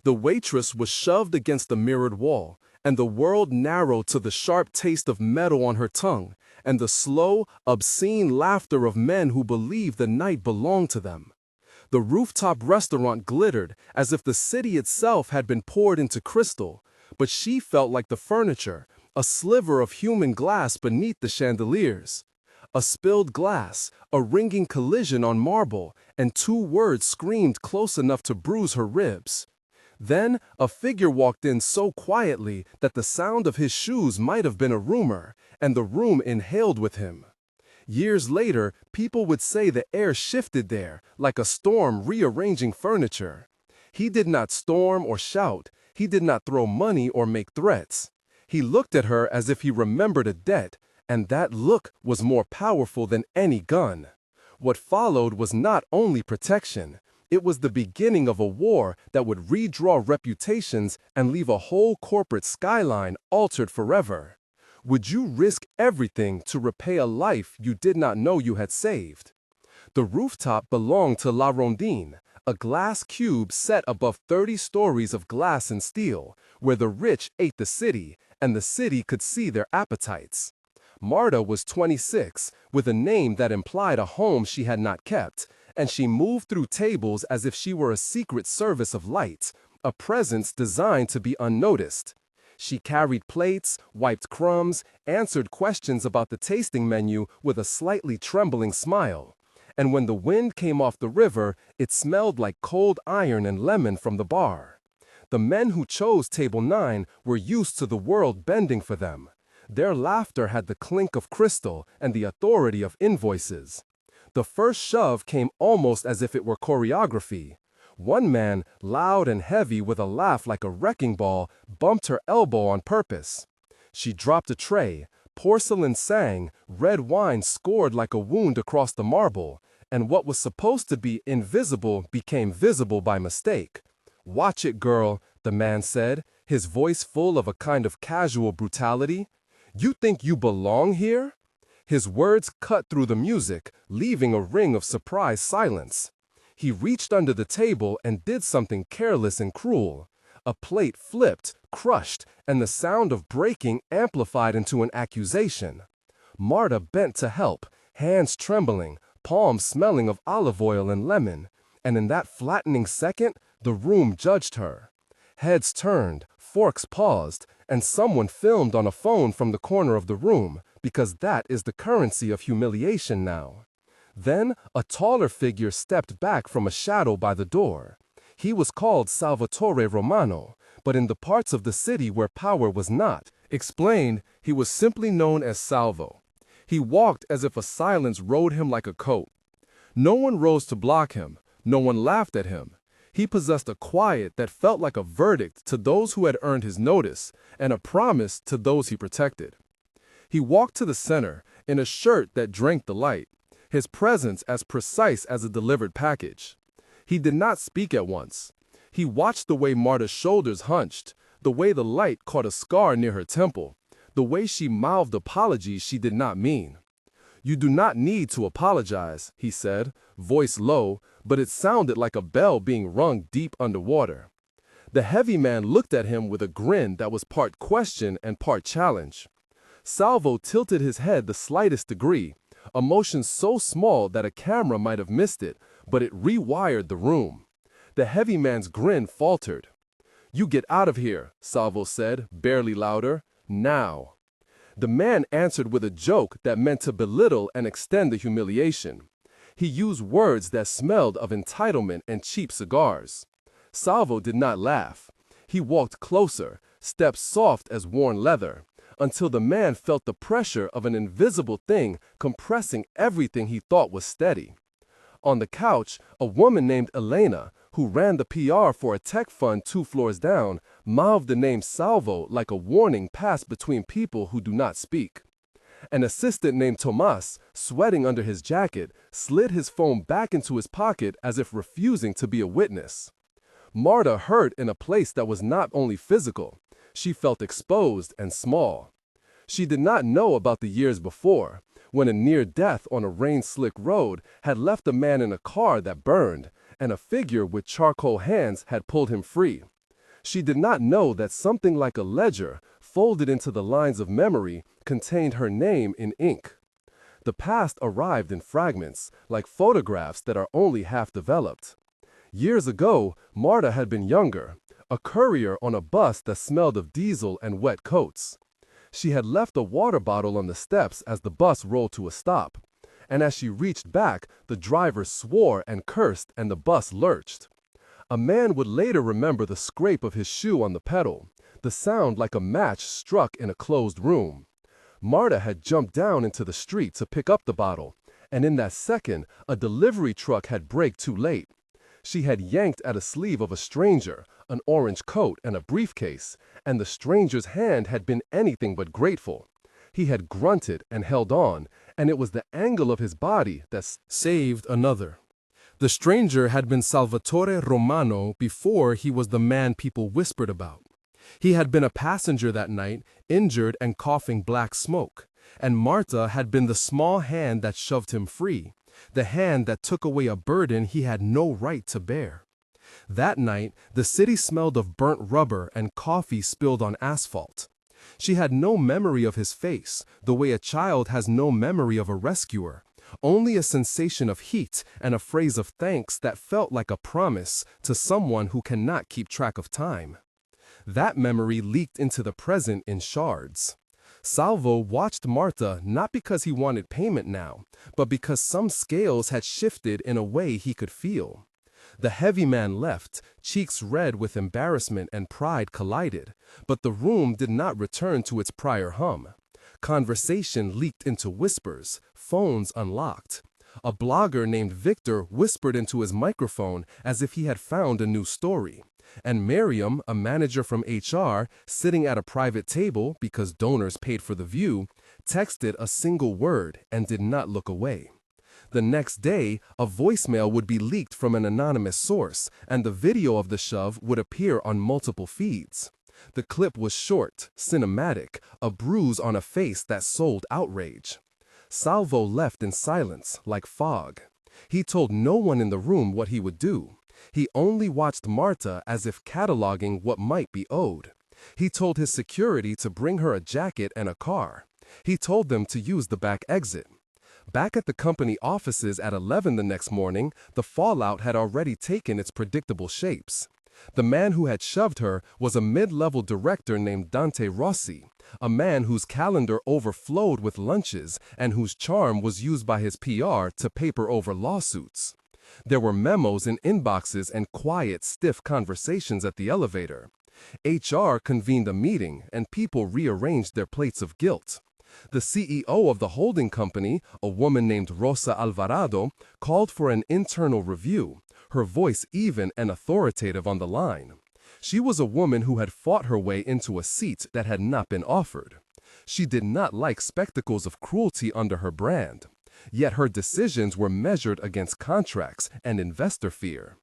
The waitress was shoved against the mirrored wall, and the world narrowed to the sharp taste of metal on her tongue, and the slow, obscene laughter of men who believed the night belonged to them. The rooftop restaurant glittered as if the city itself had been poured into crystal, but she felt like the furniture, a sliver of human glass beneath the chandeliers. A spilled glass, a ringing collision on marble, and two words screamed close enough to bruise her ribs. Then, a figure walked in so quietly that the sound of his shoes might have been a rumor, and the room inhaled with him. Years later, people would say the air shifted there, like a storm rearranging furniture. He did not storm or shout. He did not throw money or make threats. He looked at her as if he remembered a debt, and that look was more powerful than any gun. What followed was not only protection. It was the beginning of a war that would redraw reputations and leave a whole corporate skyline altered forever. Would you risk everything to repay a life you did not know you had saved? The rooftop belonged to La Rondine, a glass cube set above 30 stories of glass and steel, where the rich ate the city, and the city could see their appetites. Marta was 26, with a name that implied a home she had not kept, and she moved through tables as if she were a secret service of light, a presence designed to be unnoticed. She carried plates, wiped crumbs, answered questions about the tasting menu with a slightly trembling smile. And when the wind came off the river, it smelled like cold iron and lemon from the bar. The men who chose Table 9 were used to the world bending for them. Their laughter had the clink of crystal and the authority of invoices. The first shove came almost as if it were choreography. One man, loud and heavy with a laugh like a wrecking ball, bumped her elbow on purpose. She dropped a tray, porcelain sang, red wine scored like a wound across the marble, and what was supposed to be invisible became visible by mistake. "Watch it, girl," the man said, his voice full of a kind of casual brutality. "You think you belong here?" His words cut through the music, leaving a ring of surprised silence. He reached under the table and did something careless and cruel. A plate flipped, crushed, and the sound of breaking amplified into an accusation. Marta bent to help, hands trembling, palms smelling of olive oil and lemon, and in that flattening second, the room judged her. Heads turned, forks paused, and someone filmed on a phone from the corner of the room, because that is the currency of humiliation now. Then, a taller figure stepped back from a shadow by the door. He was called Salvatore Romano, but in the parts of the city where power was not explained, he was simply known as Salvo. He walked as if a silence rode him like a coat. No one rose to block him. No one laughed at him. He possessed a quiet that felt like a verdict to those who had earned his notice and a promise to those he protected. He walked to the center in a shirt that drank the light, his presence as precise as a delivered package. He did not speak at once. He watched the way Marta's shoulders hunched, the way the light caught a scar near her temple, the way she mouthed apologies she did not mean. "You do not need to apologize," he said, voice low, but it sounded like a bell being rung deep underwater. The heavy man looked at him with a grin that was part question and part challenge. Salvo tilted his head the slightest degree, a motion so small that a camera might have missed it, but it rewired the room. The heavy man's grin faltered. "You get out of here," Salvo said, barely louder. "Now." The man answered with a joke that meant to belittle and extend the humiliation. He used words that smelled of entitlement and cheap cigars. Salvo did not laugh. He walked closer, steps soft as worn leather, until the man felt the pressure of an invisible thing compressing everything he thought was steady. On the couch, a woman named Elena, who ran the PR for a tech fund 2 floors down, mouthed the name Salvo like a warning passed between people who do not speak. An assistant named Tomas, sweating under his jacket, slid his phone back into his pocket as if refusing to be a witness. Marta hurt in a place that was not only physical. She felt exposed and small. She did not know about the years before, when a near death on a rain-slick road had left a man in a car that burned, and a figure with charcoal hands had pulled him free. She did not know that something like a ledger, folded into the lines of memory, contained her name in ink. The past arrived in fragments, like photographs that are only half developed. Years ago, Marta had been younger, a courier on a bus that smelled of diesel and wet coats. She had left a water bottle on the steps as the bus rolled to a stop, and as she reached back, the driver swore and cursed and the bus lurched. A man would later remember the scrape of his shoe on the pedal, the sound like a match struck in a closed room. Marta had jumped down into the street to pick up the bottle, and in that second, a delivery truck had braked too late. She had yanked at a sleeve of a stranger, an orange coat and a briefcase, and the stranger's hand had been anything but grateful. He had grunted and held on, and it was the angle of his body that saved another. The stranger had been Salvatore Romano before he was the man people whispered about. He had been a passenger that night, injured and coughing black smoke, and Marta had been the small hand that shoved him free, the hand that took away a burden he had no right to bear. That night, the city smelled of burnt rubber and coffee spilled on asphalt. She had no memory of his face, the way a child has no memory of a rescuer, only a sensation of heat and a phrase of thanks that felt like a promise to someone who cannot keep track of time. That memory leaked into the present in shards. Salvo watched Marta not because he wanted payment now, but because some scales had shifted in a way he could feel. The heavy man left, cheeks red with embarrassment and pride collided, but the room did not return to its prior hum. Conversation leaked into whispers, phones unlocked. A blogger named Victor whispered into his microphone as if he had found a new story. And Miriam, a manager from HR, sitting at a private table because donors paid for the view, texted a single word and did not look away. The next day, a voicemail would be leaked from an anonymous source, and the video of the shove would appear on multiple feeds. The clip was short, cinematic, a bruise on a face that sold outrage. Salvo left in silence, like fog. He told no one in the room what he would do. He only watched Marta as if cataloging what might be owed. He told his security to bring her a jacket and a car. He told them to use the back exit. Back at the company offices at 11 the next morning, the fallout had already taken its predictable shapes. The man who had shoved her was a mid-level director named Dante Rossi, a man whose calendar overflowed with lunches and whose charm was used by his PR to paper over lawsuits. There were memos in inboxes and quiet, stiff conversations at the elevator. HR convened a meeting and people rearranged their plates of guilt. The CEO of the holding company, a woman named Rosa Alvarado, called for an internal review, her voice even and authoritative on the line. She was a woman who had fought her way into a seat that had not been offered. She did not like spectacles of cruelty under her brand, yet her decisions were measured against contracts and investor fear.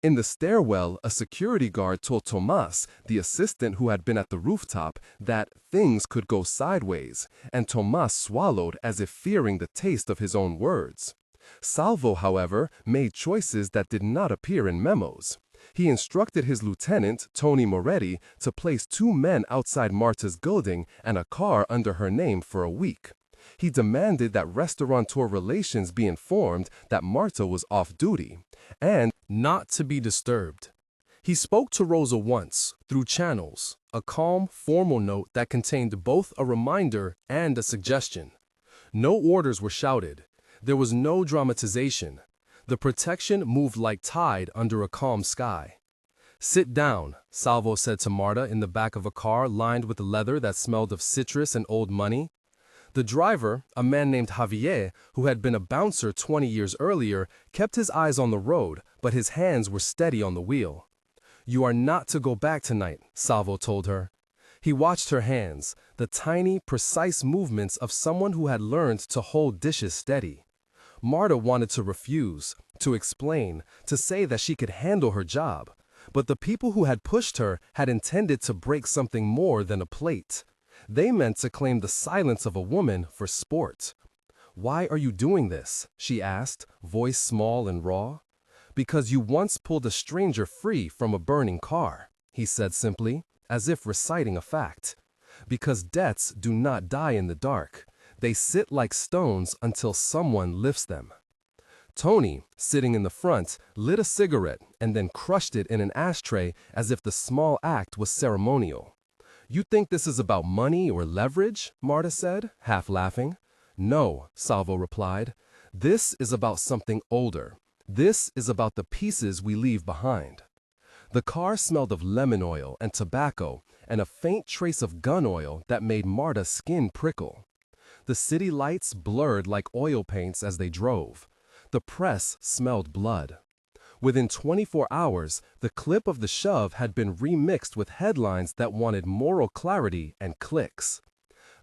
In the stairwell, a security guard told Tomas, the assistant who had been at the rooftop, that things could go sideways, and Tomas swallowed as if fearing the taste of his own words. Salvo, however, made choices that did not appear in memos. He instructed his lieutenant, Tony Moretti, to place 2 men outside Marta's building and a car under her name for a week. He demanded that restaurateur relations be informed that Marta was off duty, and not to be disturbed. He spoke to Rosa once, through channels, a calm, formal note that contained both a reminder and a suggestion. No orders were shouted. There was no dramatization. The protection moved like tide under a calm sky. "Sit down," Salvo said to Marta in the back of a car lined with leather that smelled of citrus and old money. The driver, a man named Javier, who had been a bouncer 20 years earlier, kept his eyes on the road, but his hands were steady on the wheel. "You are not to go back tonight," Salvo told her. He watched her hands, the tiny, precise movements of someone who had learned to hold dishes steady. Marta wanted to refuse, to explain, to say that she could handle her job, but the people who had pushed her had intended to break something more than a plate. They meant to claim the silence of a woman for sport. "Why are you doing this?" she asked, voice small and raw. "Because you once pulled a stranger free from a burning car," he said simply, as if reciting a fact. Because debts do not die in the dark. They sit like stones until someone lifts them. Tony, sitting in the front, lit a cigarette and then crushed it in an ashtray as if the small act was ceremonial. "You think this is about money or leverage?" Marta said, half laughing. "No," Salvo replied. "This is about something older. This is about the pieces we leave behind." The car smelled of lemon oil and tobacco and a faint trace of gun oil that made Marta's skin prickle. The city lights blurred like oil paints as they drove. The press smelled blood. Within 24 hours, the clip of the shove had been remixed with headlines that wanted moral clarity and clicks.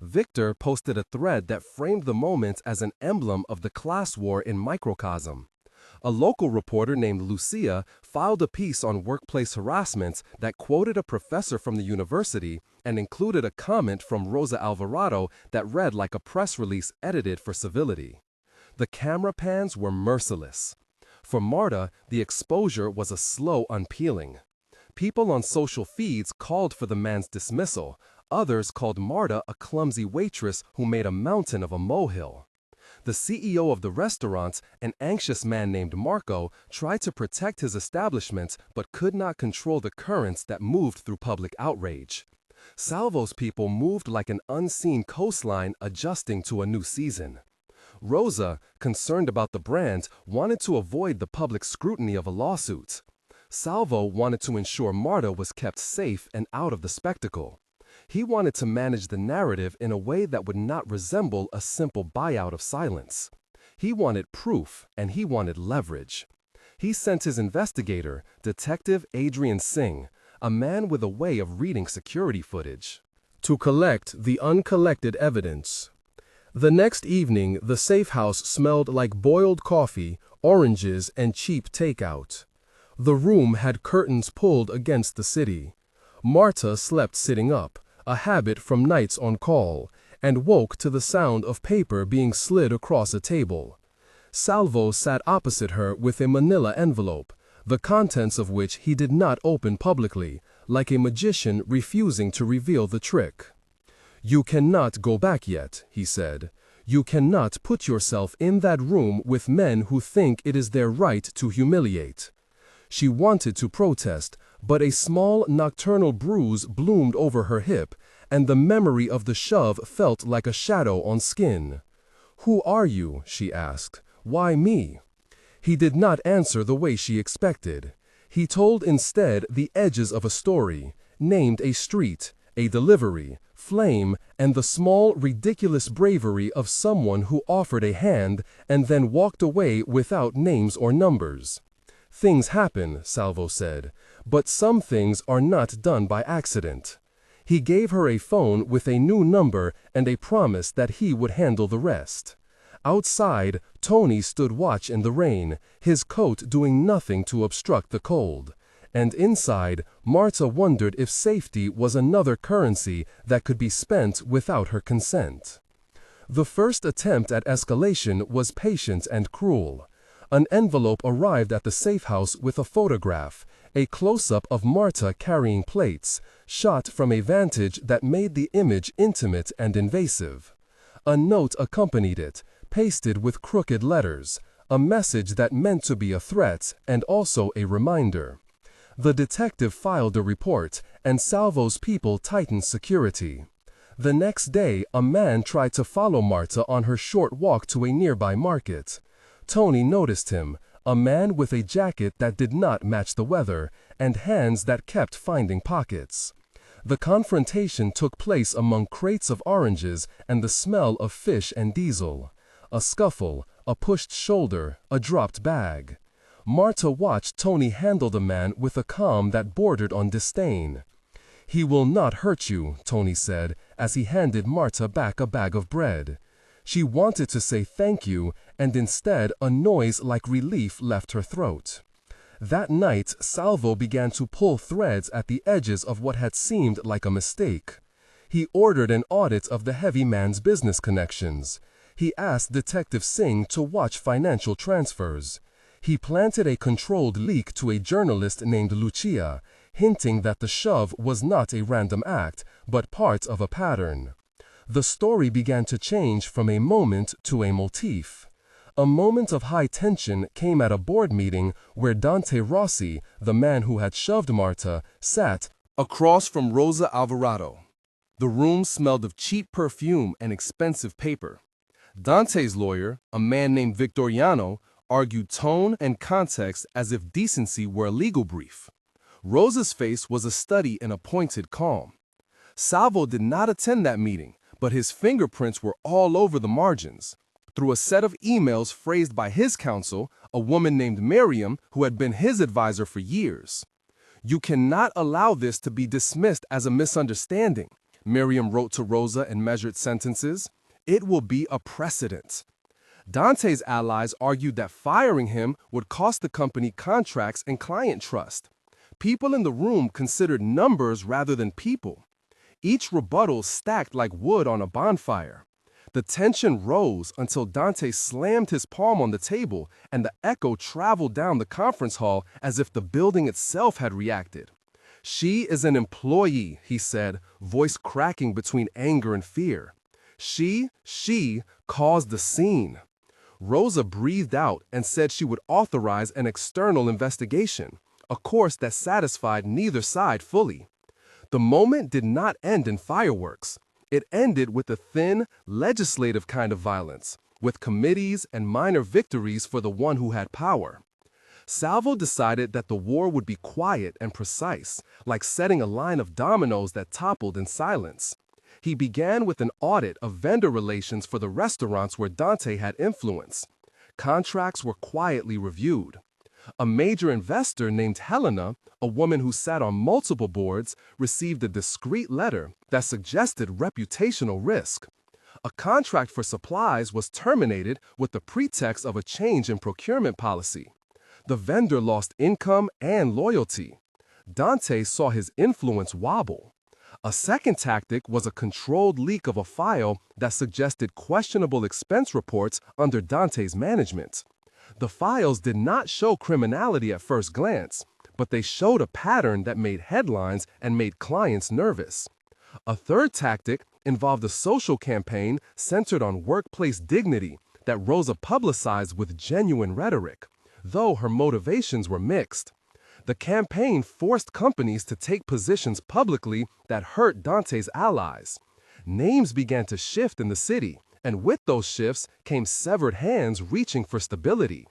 Victor posted a thread that framed the moment as an emblem of the class war in microcosm. A local reporter named Lucia filed a piece on workplace harassment that quoted a professor from the university and included a comment from Rosa Alvarado that read like a press release edited for civility. The camera pans were merciless. For Marta, the exposure was a slow unpeeling. People on social feeds called for the man's dismissal. Others called Marta a clumsy waitress who made a mountain of a molehill. The CEO of the restaurant, an anxious man named Marco, tried to protect his establishment but could not control the currents that moved through public outrage. Salvo's people moved like an unseen coastline adjusting to a new season. Rosa, concerned about the brand, wanted to avoid the public scrutiny of a lawsuit. Salvo wanted to ensure Marta was kept safe and out of the spectacle. He wanted to manage the narrative in a way that would not resemble a simple buyout of silence. He wanted proof, and he wanted leverage. He sent his investigator, Detective Adrian Singh, a man with a way of reading security footage, to collect the uncollected evidence. The next evening, the safe house smelled like boiled coffee, oranges, and cheap takeout. The room had curtains pulled against the city. Marta slept sitting up, a habit from nights on call, and woke to the sound of paper being slid across a table. Salvo sat opposite her with a manila envelope, the contents of which he did not open publicly, like a magician refusing to reveal the trick. "You cannot go back yet," he said. "You cannot put yourself in that room with men who think it is their right to humiliate." She wanted to protest, but a small nocturnal bruise bloomed over her hip, and the memory of the shove felt like a shadow on skin. "Who are you?" she asked. "Why me?" He did not answer the way she expected. He told instead the edges of a story, named a street, a delivery, flame, and the small, ridiculous bravery of someone who offered a hand and then walked away without names or numbers. "Things happen," Salvo said, "but some things are not done by accident." He gave her a phone with a new number and a promise that he would handle the rest. Outside, Tony stood watch in the rain, his coat doing nothing to obstruct the cold. And inside, Marta wondered if safety was another currency that could be spent without her consent. The first attempt at escalation was patient and cruel. An envelope arrived at the safe house with a photograph, a close-up of Marta carrying plates, shot from a vantage that made the image intimate and invasive. A note accompanied it, pasted with crooked letters, a message that meant to be a threat and also a reminder. The detective filed a report, and Salvo's people tightened security. The next day, a man tried to follow Marta on her short walk to a nearby market. Tony noticed him, a man with a jacket that did not match the weather, and hands that kept finding pockets. The confrontation took place among crates of oranges and the smell of fish and diesel. A scuffle, a pushed shoulder, a dropped bag. Marta watched Tony handle the man with a calm that bordered on disdain. "He will not hurt you," Tony said, as he handed Marta back a bag of bread. She wanted to say thank you, and instead a noise like relief left her throat. That night, Salvo began to pull threads at the edges of what had seemed like a mistake. He ordered an audit of the heavy man's business connections. He asked Detective Singh to watch financial transfers. He planted a controlled leak to a journalist named Lucia. hinting that the shove was not a random act, but part of a pattern. The story began to change from a moment to a motif. A moment of high tension came at a board meeting where Dante Rossi, the man who had shoved Marta, sat across from Rosa Alvarado. The room smelled of cheap perfume and expensive paper. Dante's lawyer, a man named Victoriano, argued tone and context as if decency were a legal brief. Rosa's face was a study in a pointed calm. Salvo did not attend that meeting, but his fingerprints were all over the margins. Through a set of emails phrased by his counsel, a woman named Miriam, who had been his advisor for years. "You cannot allow this to be dismissed as a misunderstanding," Miriam wrote to Rosa in measured sentences. "It will be a precedent." Dante's allies argued that firing him would cost the company contracts and client trust. People in the room considered numbers rather than people. Each rebuttal stacked like wood on a bonfire. The tension rose until Dante slammed his palm on the table, and the echo traveled down the conference hall as if the building itself had reacted. "She is an employee," he said, voice cracking between anger and fear. She caused the scene." Rosa breathed out and said she would authorize an external investigation, a course that satisfied neither side fully. The moment did not end in fireworks. It ended with a thin, legislative kind of violence, with committees and minor victories for the one who had power. Salvo decided that the war would be quiet and precise, like setting a line of dominoes that toppled in silence. He began with an audit of vendor relations for the restaurants where Dante had influence. Contracts were quietly reviewed. A major investor named Helena, a woman who sat on multiple boards, received a discreet letter that suggested reputational risk. A contract for supplies was terminated with the pretext of a change in procurement policy. The vendor lost income and loyalty. Dante saw his influence wobble. A second tactic was a controlled leak of a file that suggested questionable expense reports under Dante's management. The files did not show criminality at first glance, but they showed a pattern that made headlines and made clients nervous. A third tactic involved a social campaign centered on workplace dignity that Rosa publicized with genuine rhetoric, though her motivations were mixed. The campaign forced companies to take positions publicly that hurt Dante's allies. Names began to shift in the city, and with those shifts came severed hands reaching for stability.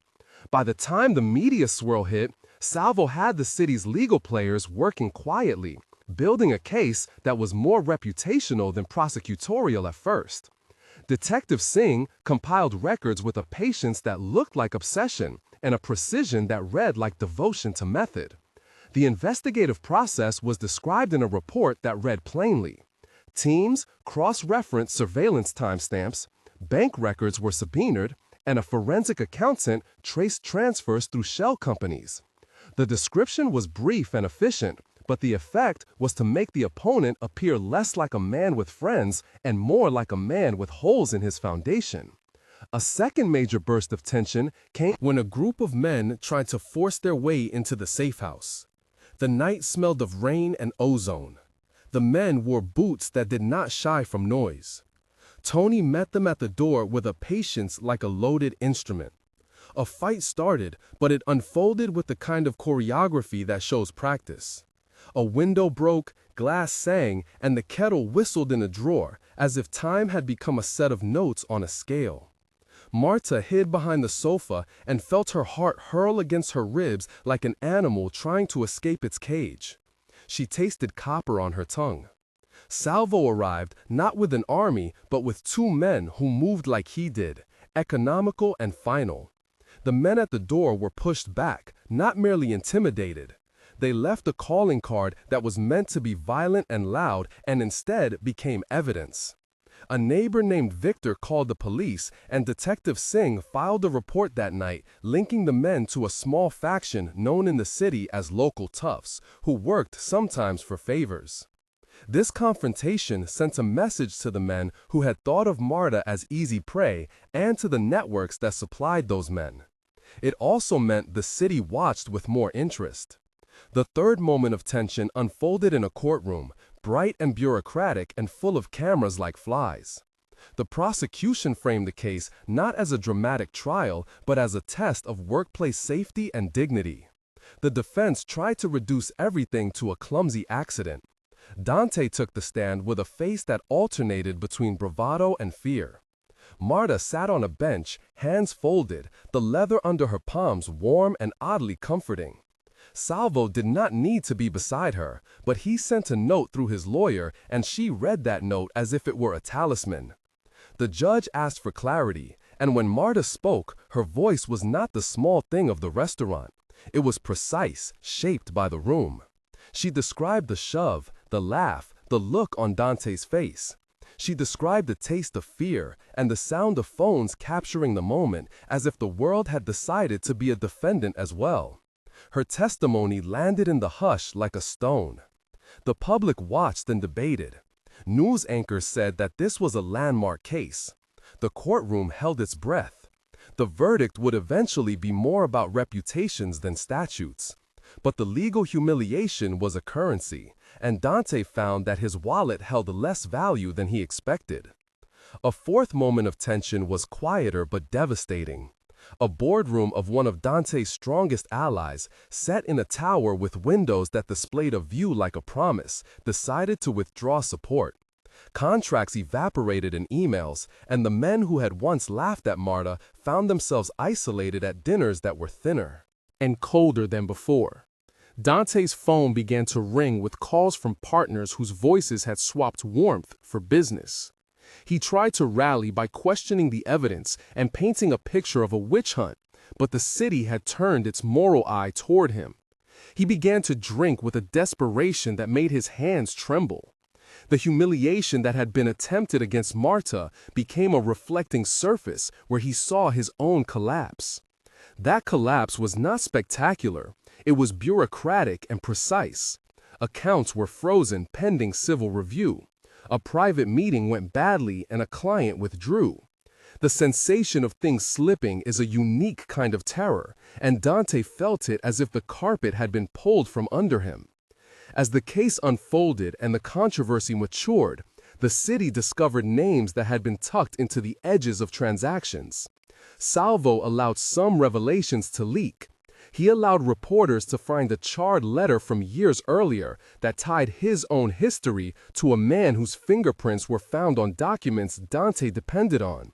By the time the media swirl hit, Salvo had the city's legal players working quietly, building a case that was more reputational than prosecutorial at first. Detective Singh compiled records with a patience that looked like obsession and a precision that read like devotion to method. The investigative process was described in a report that read plainly. Teams cross-referenced surveillance timestamps, bank records were subpoenaed, and a forensic accountant traced transfers through shell companies. The description was brief and efficient, but the effect was to make the opponent appear less like a man with friends and more like a man with holes in his foundation. A second major burst of tension came when a group of men tried to force their way into the safe house. The night smelled of rain and ozone. The men wore boots that did not shy from noise. Tony met them at the door with a patience like a loaded instrument. A fight started, but it unfolded with the kind of choreography that shows practice. A window broke, glass sang, and the kettle whistled in a drawer, as if time had become a set of notes on a scale. Marta hid behind the sofa and felt her heart hurl against her ribs like an animal trying to escape its cage. She tasted copper on her tongue. Salvo arrived not with an army, but with two men who moved like he did, economical and final. The men at the door were pushed back, not merely intimidated. They left a calling card that was meant to be violent and loud and instead became evidence. A neighbor named Victor called the police, and Detective Singh filed a report that night linking the men to a small faction known in the city as local toughs, who worked sometimes for favors. This confrontation sent a message to the men who had thought of Marta as easy prey and to the networks that supplied those men. It also meant the city watched with more interest. The third moment of tension unfolded in a courtroom, bright and bureaucratic and full of cameras like flies. The prosecution framed the case not as a dramatic trial, but as a test of workplace safety and dignity. The defense tried to reduce everything to a clumsy accident. Dante took the stand with a face that alternated between bravado and fear. Marta sat on a bench, hands folded, the leather under her palms warm and oddly comforting. Salvo did not need to be beside her, but he sent a note through his lawyer, and she read that note as if it were a talisman. The judge asked for clarity, and when Marta spoke, her voice was not the small thing of the restaurant. It was precise, shaped by the room. She described the shove, the laugh, the look on Dante's face. She described the taste of fear and the sound of phones capturing the moment as if the world had decided to be a defendant as well. Her testimony landed in the hush like a stone. The public watched and debated. News anchors said that this was a landmark case. The courtroom held its breath. The verdict would eventually be more about reputations than statutes. But the legal humiliation was a currency, and Dante found that his wallet held less value than he expected. A fourth moment of tension was quieter but devastating. A boardroom of one of Dante's strongest allies, set in a tower with windows that displayed a view like a promise, decided to withdraw support. Contracts evaporated in emails, and the men who had once laughed at Marta found themselves isolated at dinners that were thinner and colder than before. Dante's phone began to ring with calls from partners whose voices had swapped warmth for business. He tried to rally by questioning the evidence and painting a picture of a witch hunt, but the city had turned its moral eye toward him. He began to drink with a desperation that made his hands tremble. The humiliation that had been attempted against Marta became a reflecting surface where he saw his own collapse. That collapse was not spectacular. It was bureaucratic and precise. Accounts were frozen pending civil review. A private meeting went badly and a client withdrew. The sensation of things slipping is a unique kind of terror, and Dante felt it as if the carpet had been pulled from under him. As the case unfolded and the controversy matured, the city discovered names that had been tucked into the edges of transactions. Salvo allowed some revelations to leak. He allowed reporters to find a charred letter from years earlier that tied his own history to a man whose fingerprints were found on documents Dante depended on.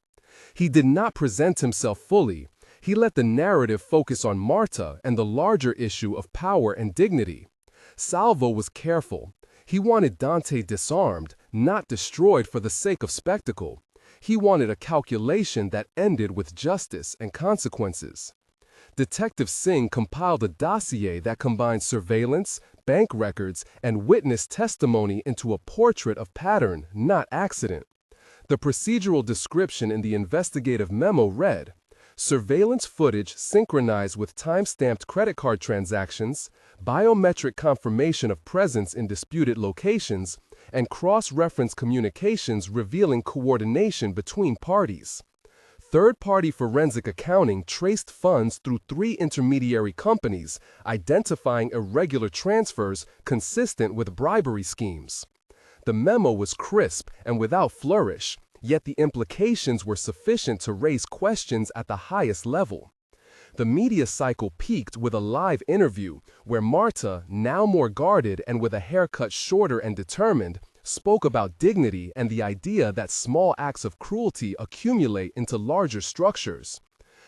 He did not present himself fully. He let the narrative focus on Marta and the larger issue of power and dignity. Salvo was careful. He wanted Dante disarmed, not destroyed for the sake of spectacle. He wanted a calculation that ended with justice and consequences. Detective Singh compiled a dossier that combined surveillance, bank records, and witness testimony into a portrait of pattern, not accident. The procedural description in the investigative memo read, "Surveillance footage synchronized with time-stamped credit card transactions, biometric confirmation of presence in disputed locations, and cross-reference communications revealing coordination between parties. Third-party forensic accounting traced funds through 3 intermediary companies, identifying irregular transfers consistent with bribery schemes." The memo was crisp and without flourish, yet the implications were sufficient to raise questions at the highest level. The media cycle peaked with a live interview where Marta, now more guarded and with a haircut shorter and determined, spoke about dignity and the idea that small acts of cruelty accumulate into larger structures.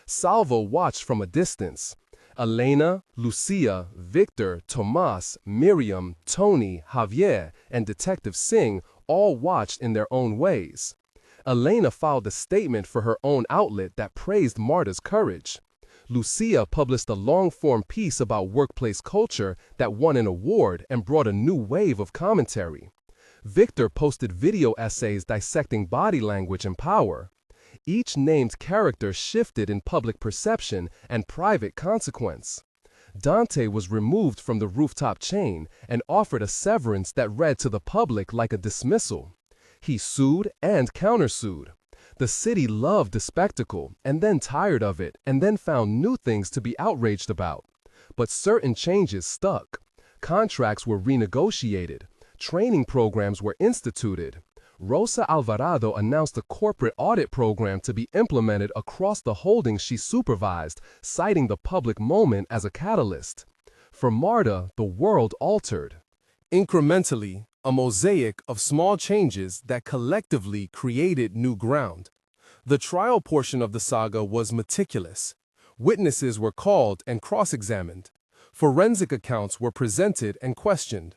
Salvo watched from a distance. Elena, Lucia, Victor, Tomas, Miriam, Tony, Javier, and Detective Singh all watched in their own ways. Elena filed a statement for her own outlet that praised Marta's courage. Lucia published a long-form piece about workplace culture that won an award and brought a new wave of commentary. Victor posted video essays dissecting body language and power. Each named character shifted in public perception and private consequence. Dante was removed from the rooftop chain and offered a severance that read to the public like a dismissal. He sued and countersued. The city loved the spectacle, and then tired of it, and then found new things to be outraged about. but certain changes stuck. Contracts were renegotiated. Training programs were instituted. Rosa Alvarado announced a corporate audit program to be implemented across the holdings she supervised, citing the public moment as a catalyst. For Marta, the world altered. Incrementally, a mosaic of small changes that collectively created new ground. The trial portion of the saga was meticulous. Witnesses were called and cross-examined. Forensic accounts were presented and questioned.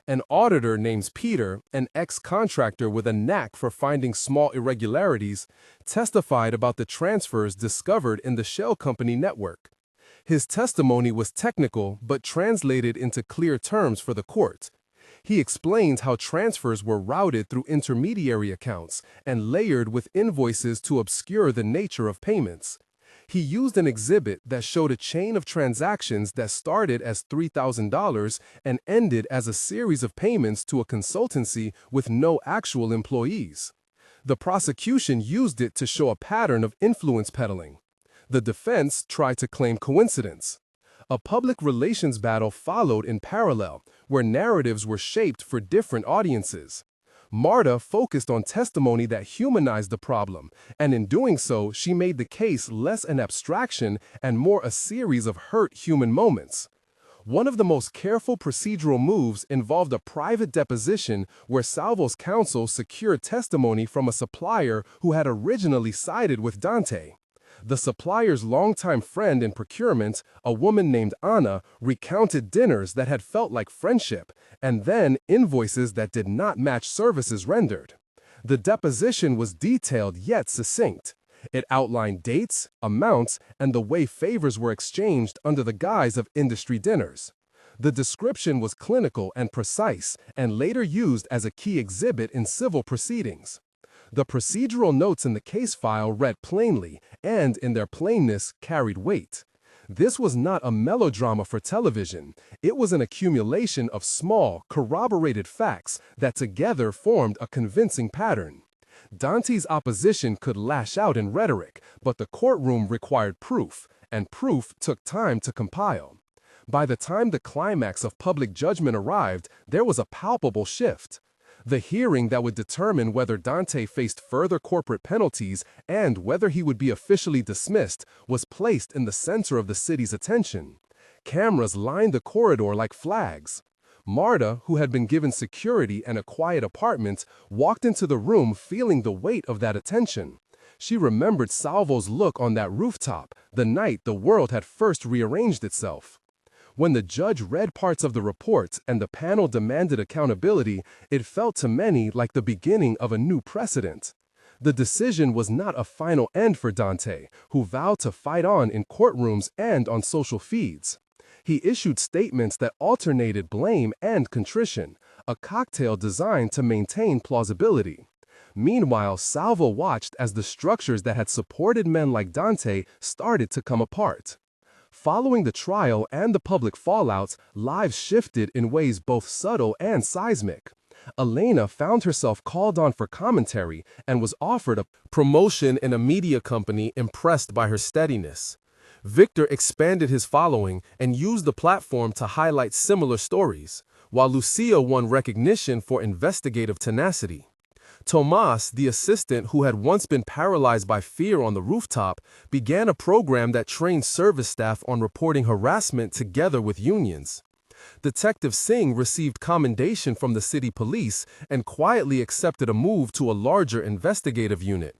An auditor named Peter, an ex-contractor with a knack for finding small irregularities, testified about the transfers discovered in the shell company network. His testimony was technical but translated into clear terms for the court. He explained how transfers were routed through intermediary accounts and layered with invoices to obscure the nature of payments. He used an exhibit that showed a chain of transactions that started as $3,000 and ended as a series of payments to a consultancy with no actual employees. The prosecution used it to show a pattern of influence peddling. The defense tried to claim coincidence. A public relations battle followed in parallel, where narratives were shaped for different audiences. Marta focused on testimony that humanized the problem, and in doing so, she made the case less an abstraction and more a series of hurt human moments. One of the most careful procedural moves involved a private deposition where Salvo's counsel secured testimony from a supplier who had originally sided with Dante. The supplier's longtime friend in procurement, a woman named Anna, recounted dinners that had felt like friendship, and then invoices that did not match services rendered. The deposition was detailed yet succinct. It outlined dates, amounts, and the way favors were exchanged under the guise of industry dinners. The description was clinical and precise, and later used as a key exhibit in civil proceedings. The procedural notes in the case file read plainly and, in their plainness, carried weight. This was not a melodrama for television. It was an accumulation of small, corroborated facts that together formed a convincing pattern. Dante's opposition could lash out in rhetoric, but the courtroom required proof, and proof took time to compile. By the time the climax of public judgment arrived, there was a palpable shift. The hearing that would determine whether Dante faced further corporate penalties and whether he would be officially dismissed was placed in the center of the city's attention. Cameras lined the corridor like flags. Marta, who had been given security and a quiet apartment, walked into the room feeling the weight of that attention. She remembered Salvo's look on that rooftop, the night the world had first rearranged itself. When the judge read parts of the report and the panel demanded accountability, it felt to many like the beginning of a new precedent. The decision was not a final end for Dante, who vowed to fight on in courtrooms and on social feeds. He issued statements that alternated blame and contrition, a cocktail designed to maintain plausibility. Meanwhile, Salvo watched as the structures that had supported men like Dante started to come apart. Following the trial and the public fallout, lives shifted in ways both subtle and seismic. Elena found herself called on for commentary and was offered a promotion in a media company impressed by her steadiness. Victor expanded his following and used the platform to highlight similar stories, while Lucia won recognition for investigative tenacity. Tomas, the assistant who had once been paralyzed by fear on the rooftop, began a program that trained service staff on reporting harassment together with unions. Detective Singh received commendation from the city police and quietly accepted a move to a larger investigative unit.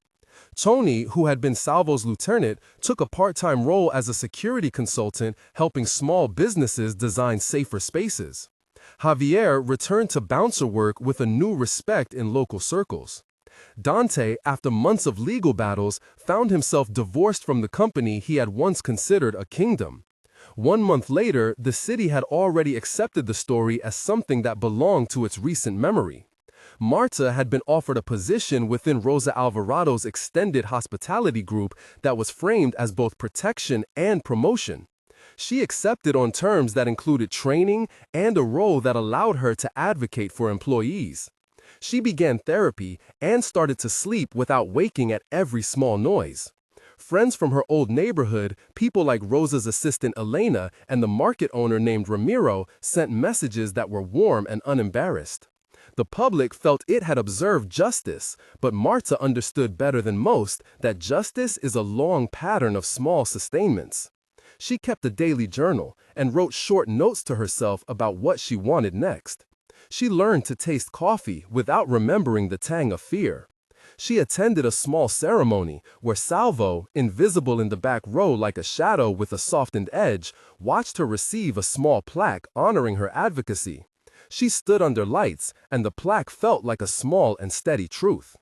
Tony, who had been Salvo's lieutenant, took a part-time role as a security consultant helping small businesses design safer spaces. Javier returned to bouncer work with a new respect in local circles. Dante, after months of legal battles, found himself divorced from the company he had once considered a kingdom. 1 month later, the city had already accepted the story as something that belonged to its recent memory. Marta had been offered a position within Rosa Alvarado's extended hospitality group that was framed as both protection and promotion. She accepted on terms that included training and a role that allowed her to advocate for employees. She began therapy and started to sleep without waking at every small noise. Friends from her old neighborhood, people like Rosa's assistant Elena and the market owner named Ramiro, sent messages that were warm and unembarrassed. The public felt it had observed justice, but Marta understood better than most that justice is a long pattern of small sustainments. She kept a daily journal and wrote short notes to herself about what she wanted next. She learned to taste coffee without remembering the tang of fear. She attended a small ceremony where Salvo, invisible in the back row like a shadow with a softened edge, watched her receive a small plaque honoring her advocacy. She stood under lights, and the plaque felt like a small and steady truth.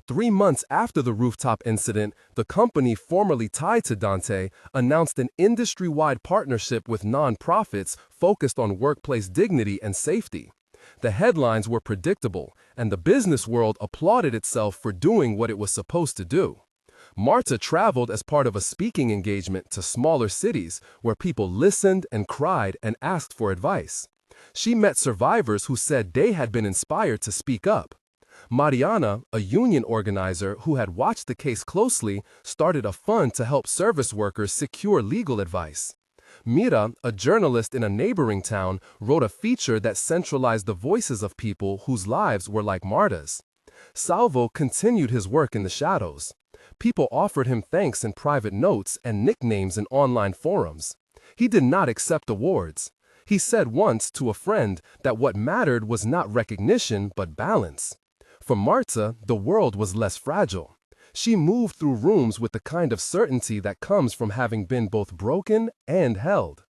3 months after the rooftop incident, the company formerly tied to Dante announced an industry-wide partnership with non-profits focused on workplace dignity and safety. The headlines were predictable, and the business world applauded itself for doing what it was supposed to do. Marta traveled as part of a speaking engagement to smaller cities where people listened and cried and asked for advice. She met survivors who said they had been inspired to speak up. Mariana, a union organizer who had watched the case closely, started a fund to help service workers secure legal advice. Mira, a journalist in a neighboring town, wrote a feature that centralized the voices of people whose lives were like Marta's. Salvo continued his work in the shadows. People offered him thanks in private notes and nicknames in online forums. He did not accept awards. He said once to a friend that what mattered was not recognition but balance. For Marta, the world was less fragile. She moved through rooms with the kind of certainty that comes from having been both broken and held.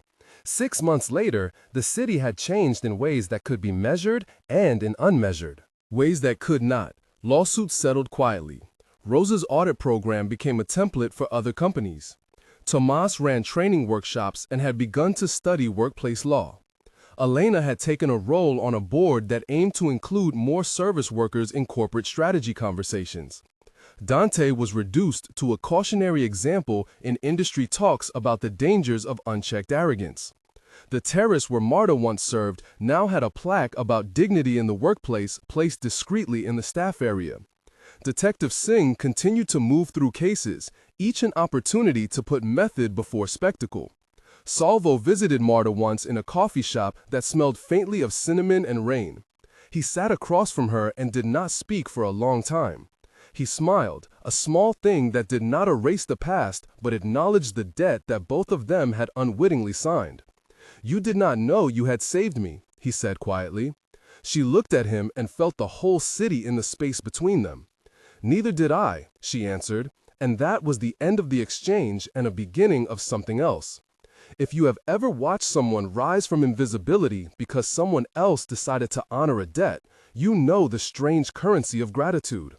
6 months later, the city had changed in ways that could be measured and in unmeasured ways that could not. Lawsuits settled quietly. Rosa's audit program became a template for other companies. Tomas ran training workshops and had begun to study workplace law. Elena had taken a role on a board that aimed to include more service workers in corporate strategy conversations. Dante was reduced to a cautionary example in industry talks about the dangers of unchecked arrogance. The terrace where Marta once served now had a plaque about dignity in the workplace placed discreetly in the staff area. Detective Singh continued to move through cases, each an opportunity to put method before spectacle. Salvo visited Marta once in a coffee shop that smelled faintly of cinnamon and rain. He sat across from her and did not speak for a long time. He smiled, a small thing that did not erase the past but acknowledged the debt that both of them had unwittingly signed. "You did not know you had saved me," he said quietly. She looked at him and felt the whole city in the space between them. "Neither did I," she answered, and that was the end of the exchange and a beginning of something else. If you have ever watched someone rise from invisibility because someone else decided to honor a debt, you know the strange currency of gratitude.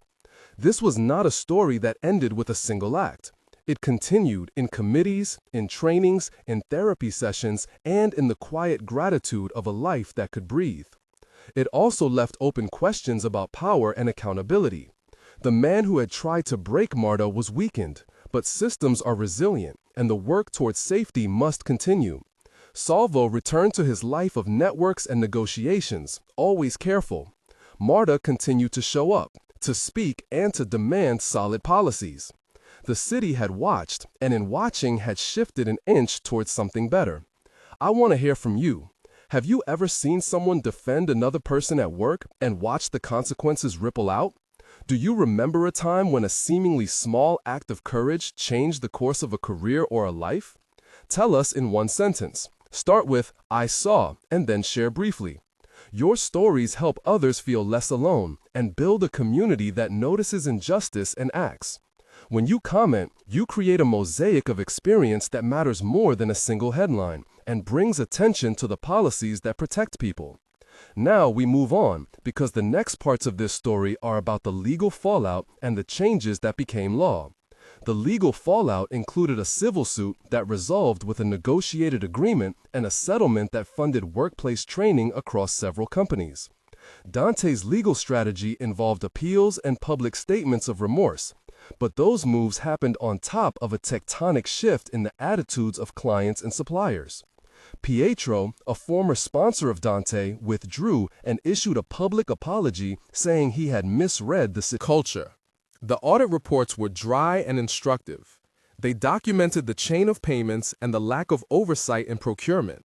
This was not a story that ended with a single act. It continued in committees, in trainings, in therapy sessions, and in the quiet gratitude of a life that could breathe. It also left open questions about power and accountability. The man who had tried to break Marta was weakened, but systems are resilient, and the work towards safety must continue. Salvo returned to his life of networks and negotiations, always careful. Marta continued to show up, to speak, and to demand solid policies. The city had watched, and in watching had shifted an inch towards something better. I want to hear from you. Have you ever seen someone defend another person at work and watch the consequences ripple out? Do you remember a time when a seemingly small act of courage changed the course of a career or a life? Tell us in one sentence. Start with, "I saw," and then share briefly. Your stories help others feel less alone and build a community that notices injustice and acts. When you comment, you create a mosaic of experience that matters more than a single headline and brings attention to the policies that protect people. Now we move on, because the next parts of this story are about the legal fallout and the changes that became law. The legal fallout included a civil suit that resolved with a negotiated agreement and a settlement that funded workplace training across several companies. Dante's legal strategy involved appeals and public statements of remorse, but those moves happened on top of a tectonic shift in the attitudes of clients and suppliers. Pietro, a former sponsor of Dante, withdrew and issued a public apology saying he had misread the culture. The audit reports were dry and instructive. They documented the chain of payments and the lack of oversight in procurement.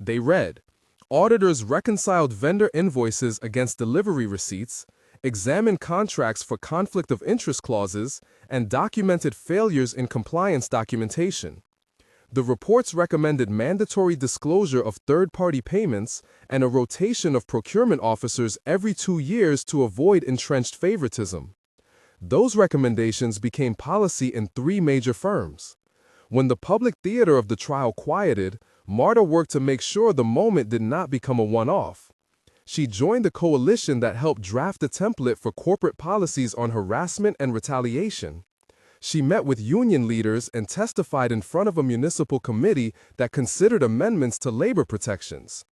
They read, auditors reconciled vendor invoices against delivery receipts, examined contracts for conflict of interest clauses, and documented failures in compliance documentation. The reports recommended mandatory disclosure of third-party payments and a rotation of procurement officers every 2 years to avoid entrenched favoritism. Those recommendations became policy in 3 major firms. When the public theater of the trial quieted, Marta worked to make sure the moment did not become a one-off. She joined the coalition that helped draft a template for corporate policies on harassment and retaliation. She met with union leaders and testified in front of a municipal committee that considered amendments to labor protections.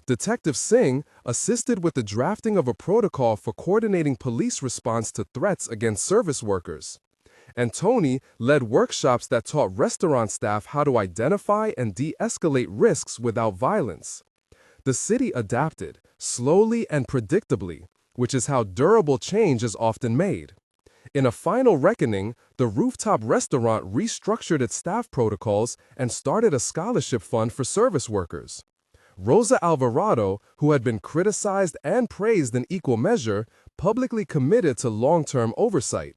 Detective Singh assisted with the drafting of a protocol for coordinating police response to threats against service workers. And Tony led workshops that taught restaurant staff how to identify and de-escalate risks without violence. The city adapted, slowly and predictably, which is how durable change is often made. In a final reckoning, the rooftop restaurant restructured its staff protocols and started a scholarship fund for service workers. Rosa Alvarado, who had been criticized and praised in equal measure, publicly committed to long-term oversight.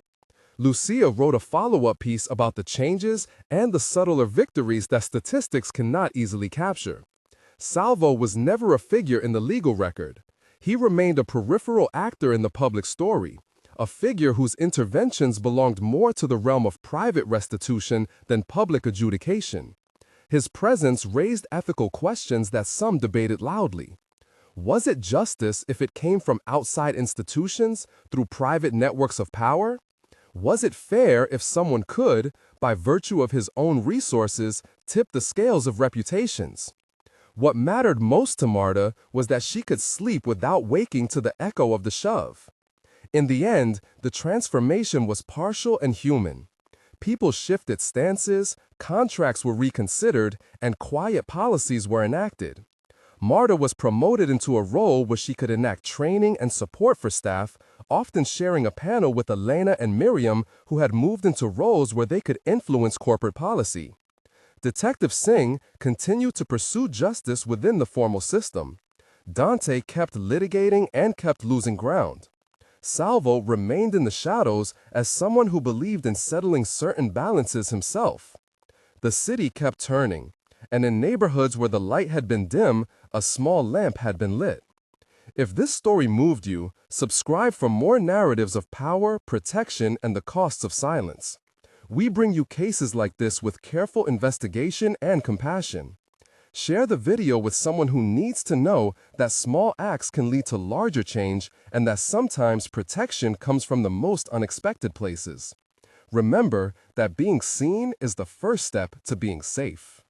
Lucia wrote a follow-up piece about the changes and the subtler victories that statistics cannot easily capture. Salvo was never a figure in the legal record. He remained a peripheral actor in the public story, a figure whose interventions belonged more to the realm of private restitution than public adjudication. His presence raised ethical questions that some debated loudly. Was it justice if it came from outside institutions through private networks of power? Was it fair if someone could, by virtue of his own resources, tip the scales of reputations? What mattered most to Marta was that she could sleep without waking to the echo of the shove. In the end, the transformation was partial and human. People shifted stances, contracts were reconsidered, and quiet policies were enacted. Marta was promoted into a role where she could enact training and support for staff, often sharing a panel with Elena and Miriam, who had moved into roles where they could influence corporate policy. Detective Singh continued to pursue justice within the formal system. Dante kept litigating and kept losing ground. Salvo remained in the shadows as someone who believed in settling certain balances himself. The city kept turning, and in neighborhoods where the light had been dim, a small lamp had been lit. If this story moved you, subscribe for more narratives of power, protection, and the costs of silence. We bring you cases like this with careful investigation and compassion. Share the video with someone who needs to know that small acts can lead to larger change and that sometimes protection comes from the most unexpected places. Remember that being seen is the first step to being safe.